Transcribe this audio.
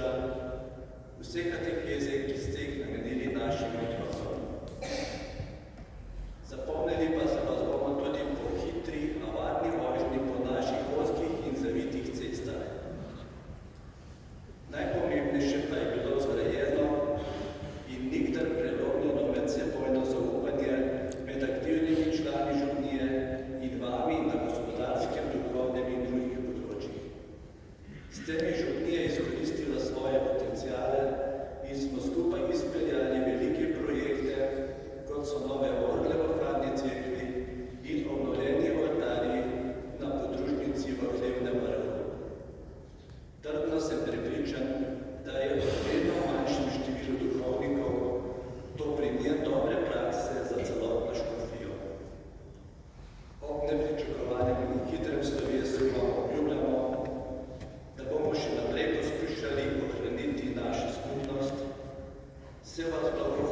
središča, vse kateheze, ki ste jih namenili našim otrokom. Zapomnili pa se vas bomo tudi po hitri, navadni vožnji po naših ozkih in zavitih cestah. Najpomembnejše pa je bilo zgrajeno in nikdar prelomljeno medsebojno zaupanje med aktivnimi člani župnije in vami na gospodarskem, duhovnem in drugih področjih. S tem je župnija izkoristila svoje potenciale in smo skupaj izpeljali velike projekte, kot so nove orgle v hladni cerkvi in obnovljeni oltarji na podružnici v Hlevnem vrhu. Trdno sem prepričan, da je v vedno manjšem številu duhovnikov to primer dobre prakse za celotno škofijo. Ob nepričakovanem in hitrem slovesu vam obljubljamo, da bomo še naprej poskušali ohraniti našo skupnost. Se vas blago